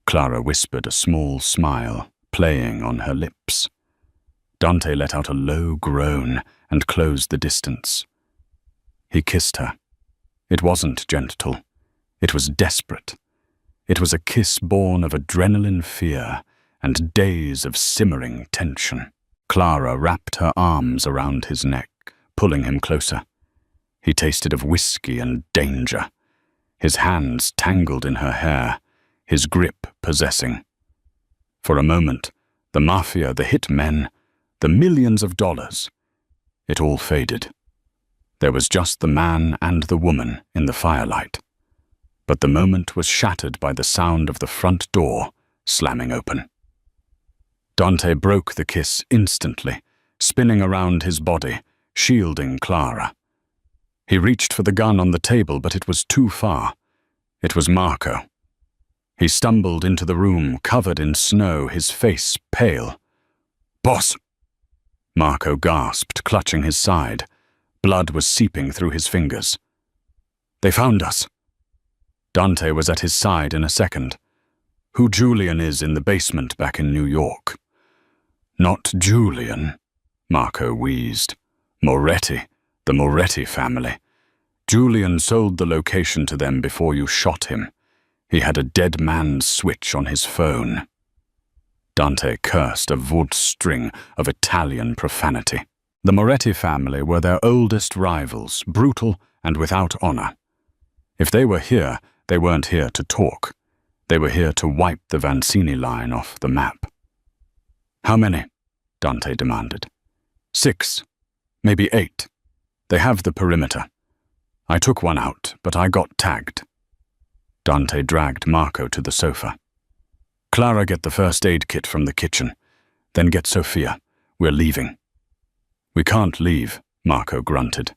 Clara whispered, a small smile playing on her lips. Dante let out a low groan and closed the distance. He kissed her. It wasn't gentle. It was desperate. It was a kiss born of adrenaline fear and days of simmering tension. Clara wrapped her arms around his neck, pulling him closer. He tasted of whiskey and danger. His hands tangled in her hair, his grip possessing. For a moment, the mafia, the hit men, the millions of dollars, it all faded. There was just the man and the woman in the firelight. But the moment was shattered by the sound of the front door slamming open. Dante broke the kiss instantly, spinning around his body, shielding Clara. He reached for the gun on the table, but it was too far. It was Marco. He stumbled into the room, covered in snow, his face pale. "Boss!" Marco gasped, clutching his side. Blood was seeping through his fingers. "They found us." Dante was at his side in a second. "Who Julian is in the basement back in New York." "Not Julian," Marco wheezed. "Moretti, the Moretti family. Julian sold the location to them before you shot him. He had a dead man's switch on his phone." Dante cursed, a wood string of Italian profanity. The Moretti family were their oldest rivals, brutal and without honor. If they were here, they weren't here to talk. They were here to wipe the Vancini line off the map. "How many?" Dante demanded. 6, maybe 8. They have the perimeter. I took one out, but I got tagged. Dante dragged Marco to the sofa. Clara, get the first aid kit from the kitchen. Then get Sophia. We're leaving. We can't leave, Marco grunted.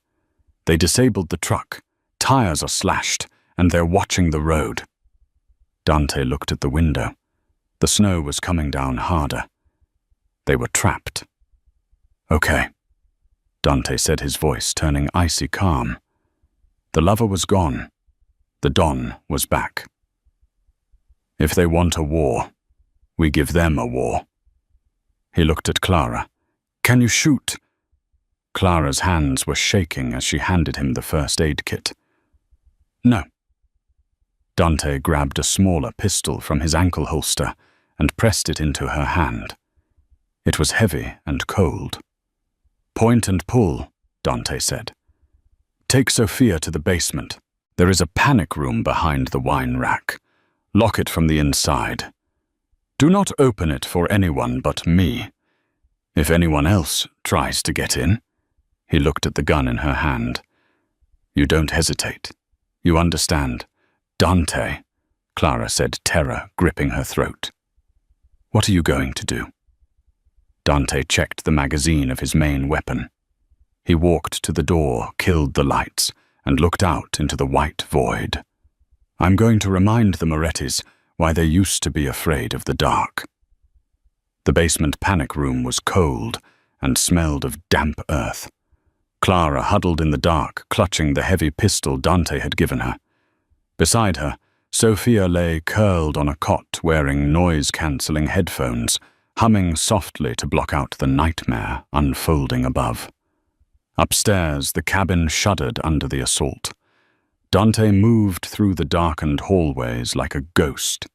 They disabled the truck. Tires are slashed, and they're watching the road. Dante looked at the window. The snow was coming down harder. They were trapped. Okay, Dante said, his voice turning icy calm. The lover was gone. The Don was back. If they want a war, we give them a war. He looked at Clara. Can you shoot? Clara's hands were shaking as she handed him the first aid kit. No. Dante grabbed a smaller pistol from his ankle holster and pressed it into her hand. It was heavy and cold. Point and pull, Dante said. Take Sophia to the basement. There is a panic room behind the wine rack. Lock it from the inside. Do not open it for anyone but me. If anyone else tries to get in, he looked at the gun in her hand. You don't hesitate. You understand. Dante, Clara said, terror gripping her throat. What are you going to do? Dante checked the magazine of his main weapon. He walked to the door, killed the lights, and looked out into the white void. I'm going to remind the Morettis why they used to be afraid of the dark. The basement panic room was cold and smelled of damp earth. Clara huddled in the dark, clutching the heavy pistol Dante had given her. Beside her, Sophia lay curled on a cot wearing noise-cancelling headphones, humming softly to block out the nightmare unfolding above. Upstairs, the cabin shuddered under the assault. Dante moved through the darkened hallways like a ghost.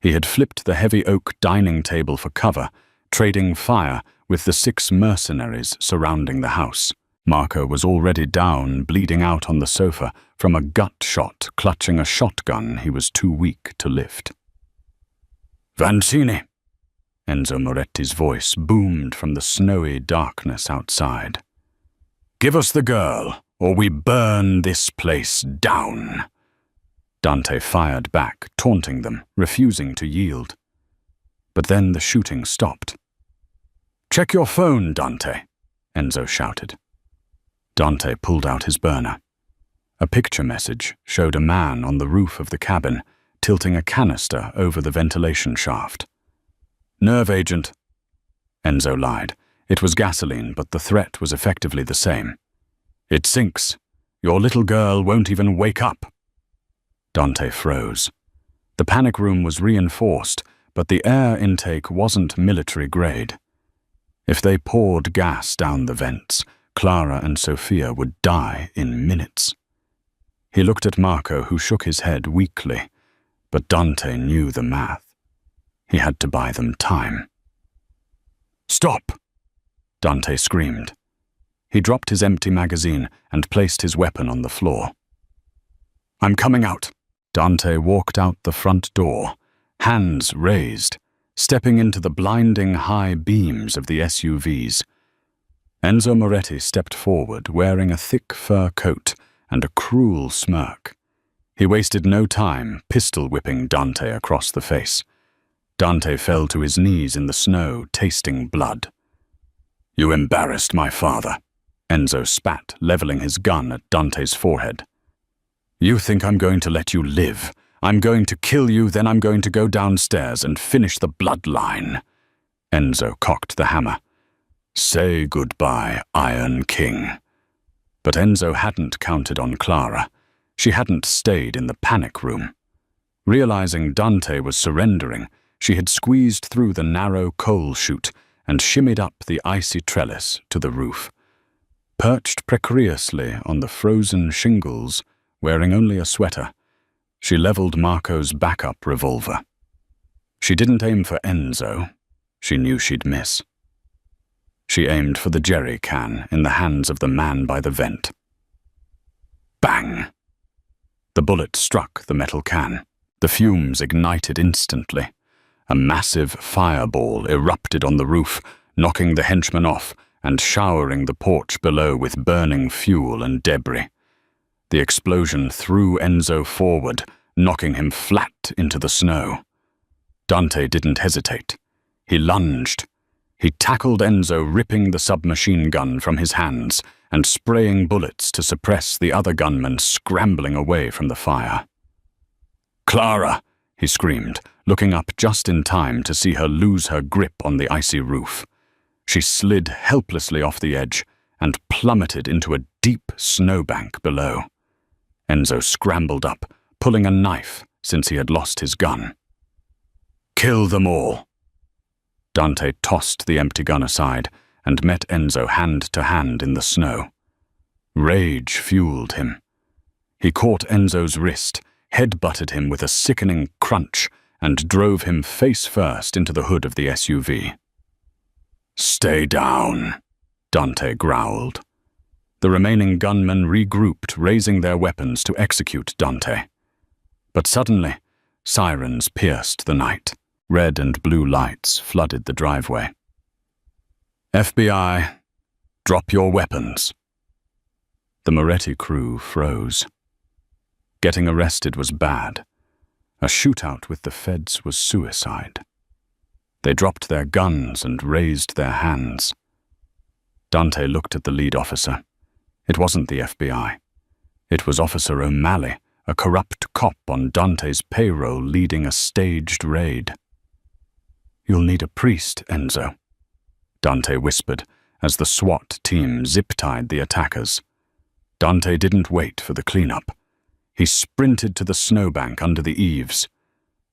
He had flipped the heavy oak dining table for cover, trading fire with the 6 mercenaries surrounding the house. Marco was already down, bleeding out on the sofa from a gut shot, clutching a shotgun he was too weak to lift. Vancini! Enzo Moretti's voice boomed from the snowy darkness outside. Give us the girl, or we burn this place down. Dante fired back, taunting them, refusing to yield. But then the shooting stopped. Check your phone, Dante, Enzo shouted. Dante pulled out his burner. A picture message showed a man on the roof of the cabin, tilting a canister over the ventilation shaft. Nerve agent. Enzo lied. It was gasoline, but the threat was effectively the same. It sinks. Your little girl won't even wake up. Dante froze. The panic room was reinforced, but the air intake wasn't military grade. If they poured gas down the vents, Clara and Sophia would die in minutes. He looked at Marco, who shook his head weakly, but Dante knew the math. He had to buy them time. Stop! Dante screamed. He dropped his empty magazine and placed his weapon on the floor. I'm coming out. Dante walked out the front door, hands raised, stepping into the blinding high beams of the SUVs. Enzo Moretti stepped forward, wearing a thick fur coat and a cruel smirk. He wasted no time pistol-whipping Dante across the face. Dante fell to his knees in the snow, tasting blood. You embarrassed my father, Enzo spat, leveling his gun at Dante's forehead. You think I'm going to let you live? I'm going to kill you, then I'm going to go downstairs and finish the bloodline. Enzo cocked the hammer. Say goodbye, Iron King. But Enzo hadn't counted on Clara. She hadn't stayed in the panic room. Realizing Dante was surrendering, she had squeezed through the narrow coal chute and shimmied up the icy trellis to the roof. Perched precariously on the frozen shingles, wearing only a sweater, she leveled Marco's backup revolver. She didn't aim for Enzo. She knew she'd miss. She aimed for the jerry can in the hands of the man by the vent. Bang! The bullet struck the metal can. The fumes ignited instantly. A massive fireball erupted on the roof, knocking the henchman off and showering the porch below with burning fuel and debris. The explosion threw Enzo forward, knocking him flat into the snow. Dante didn't hesitate. He lunged. He tackled Enzo, ripping the submachine gun from his hands and spraying bullets to suppress the other gunmen scrambling away from the fire. "Clara!" he screamed, looking up just in time to see her lose her grip on the icy roof. She slid helplessly off the edge and plummeted into a deep snowbank below. Enzo scrambled up, pulling a knife since he had lost his gun. "Kill them all!" Dante tossed the empty gun aside and met Enzo hand to hand in the snow. Rage fueled him. He caught Enzo's wrist, headbutted him with a sickening crunch, and drove him face first into the hood of the SUV. "Stay down," Dante growled. The remaining gunmen regrouped, raising their weapons to execute Dante. But suddenly, sirens pierced the night. Red and blue lights flooded the driveway. "FBI, drop your weapons." The Moretti crew froze. Getting arrested was bad. A shootout with the feds was suicide. They dropped their guns and raised their hands. Dante looked at the lead officer. It wasn't the FBI. It was Officer O'Malley, a corrupt cop on Dante's payroll leading a staged raid. "You'll need a priest, Enzo," Dante whispered as the SWAT team zip-tied the attackers. Dante didn't wait for the cleanup. He sprinted to the snowbank under the eaves.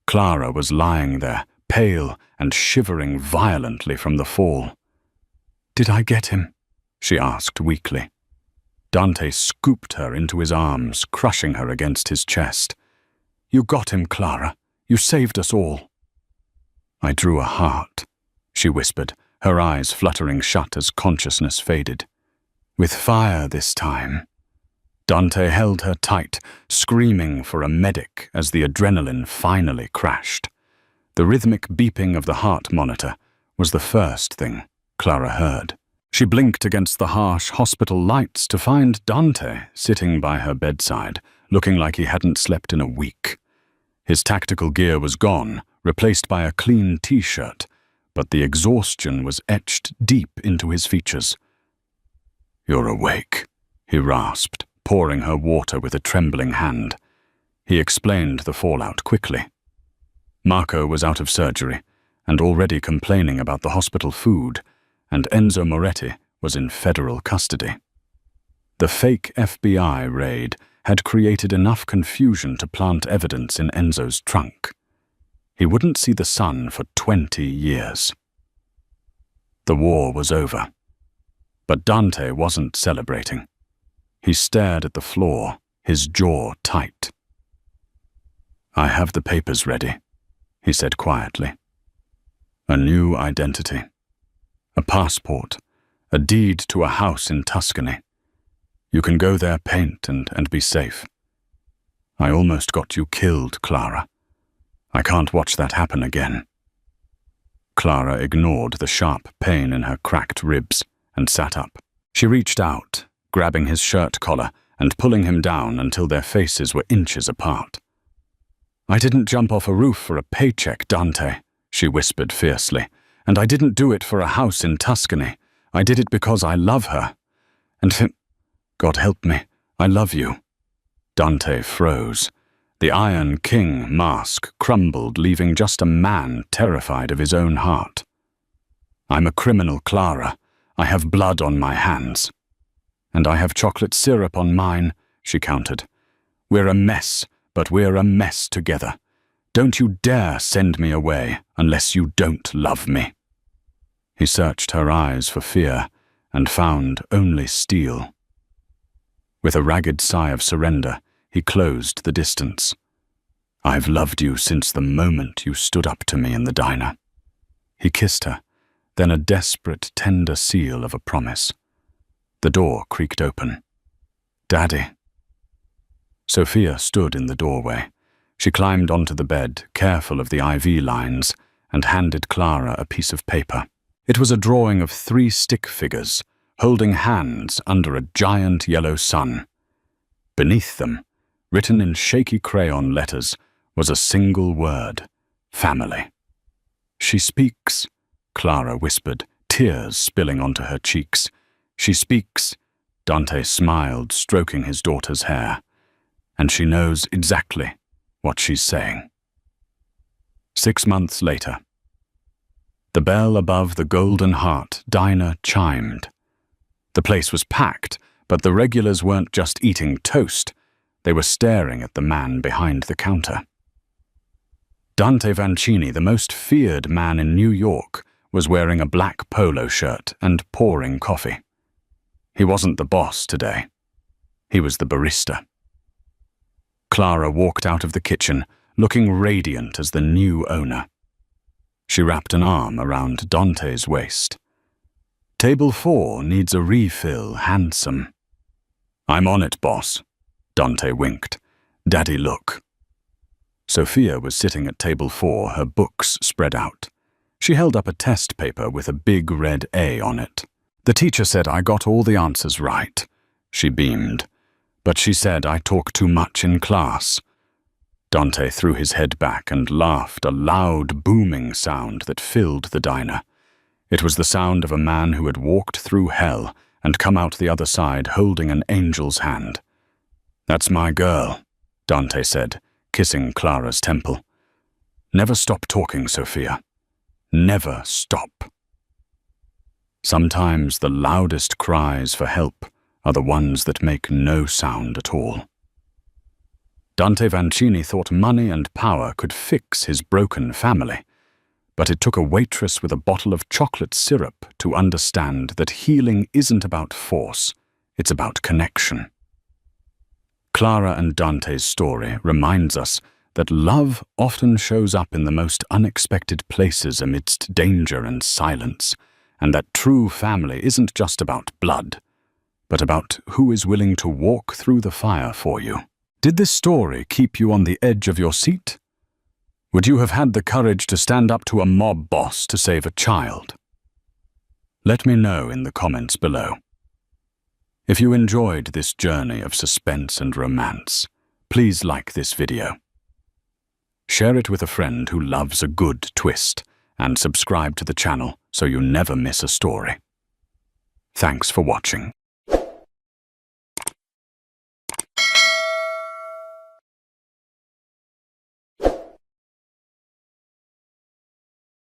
Clara was lying there, pale and shivering violently from the fall. "Did I get him?" she asked weakly. Dante scooped her into his arms, crushing her against his chest. "You got him, Clara. You saved us all." "I drew a heart," she whispered, her eyes fluttering shut as consciousness faded. "With fire this time." Dante held her tight, screaming for a medic as the adrenaline finally crashed. The rhythmic beeping of the heart monitor was the first thing Clara heard. She blinked against the harsh hospital lights to find Dante sitting by her bedside, looking like he hadn't slept in a week. His tactical gear was gone, replaced by a clean t-shirt, but the exhaustion was etched deep into his features. "You're awake," he rasped, pouring her water with a trembling hand. He explained the fallout quickly. Marco was out of surgery and already complaining about the hospital food, and Enzo Moretti was in federal custody. The fake FBI raid had created enough confusion to plant evidence in Enzo's trunk. He wouldn't see the sun for 20 years. The war was over. But Dante wasn't celebrating. He stared at the floor, his jaw tight. "I have the papers ready," he said quietly. "A new identity. A passport. A deed to a house in Tuscany. You can go there, paint, and be safe. I almost got you killed, Clara. I can't watch that happen again." Clara ignored the sharp pain in her cracked ribs and sat up. She reached out, grabbing his shirt collar and pulling him down until their faces were inches apart. "I didn't jump off a roof for a paycheck, Dante," she whispered fiercely, "and I didn't do it for a house in Tuscany. I did it because I love her. And God help me, I love you." Dante froze. The Iron King mask crumbled, leaving just a man terrified of his own heart. "I'm a criminal, Clara. I have blood on my hands." "And I have chocolate syrup on mine," she countered. "We're a mess, but we're a mess together. Don't you dare send me away unless you don't love me." He searched her eyes for fear and found only steel. With a ragged sigh of surrender, he closed the distance. "I've loved you since the moment you stood up to me in the diner." He kissed her, then a desperate, tender seal of a promise. The door creaked open. "Daddy." Sophia stood in the doorway. She climbed onto the bed, careful of the IV lines, and handed Clara a piece of paper. It was a drawing of 3 stick figures, holding hands under a giant yellow sun. Beneath them, written in shaky crayon letters, was a single word: family. "She speaks," Clara whispered, tears spilling onto her cheeks. "She speaks," Dante smiled, stroking his daughter's hair. "And she knows exactly what she's saying." 6 months later. The bell above the Golden Heart diner chimed. The place was packed, but the regulars weren't just eating toast. They were staring at the man behind the counter. Dante Vanchini, the most feared man in New York, was wearing a black polo shirt and pouring coffee. He wasn't the boss today. He was the barista. Clara walked out of the kitchen, looking radiant as the new owner. She wrapped an arm around Dante's waist. "Table 4 needs a refill, handsome." "I'm on it, boss." Dante winked. "Daddy, look." Sophia was sitting at table 4, her books spread out. She held up a test paper with a big red A on it. "The teacher said I got all the answers right." She beamed. "But she said I talk too much in class." Dante threw his head back and laughed, a loud, booming sound that filled the diner. It was the sound of a man who had walked through hell and come out the other side holding an angel's hand. "That's my girl," Dante said, kissing Clara's temple. "Never stop talking, Sophia. Never stop." Sometimes the loudest cries for help are the ones that make no sound at all. Dante Vanchini thought money and power could fix his broken family, but it took a waitress with a bottle of chocolate syrup to understand that healing isn't about force, it's about connection. Clara and Dante's story reminds us that love often shows up in the most unexpected places amidst danger and silence, and that true family isn't just about blood, but about who is willing to walk through the fire for you. Did this story keep you on the edge of your seat? Would you have had the courage to stand up to a mob boss to save a child? Let me know in the comments below. If you enjoyed this journey of suspense and romance, please like this video. Share it with a friend who loves a good twist, and subscribe to the channel so you never miss a story. Thanks for watching.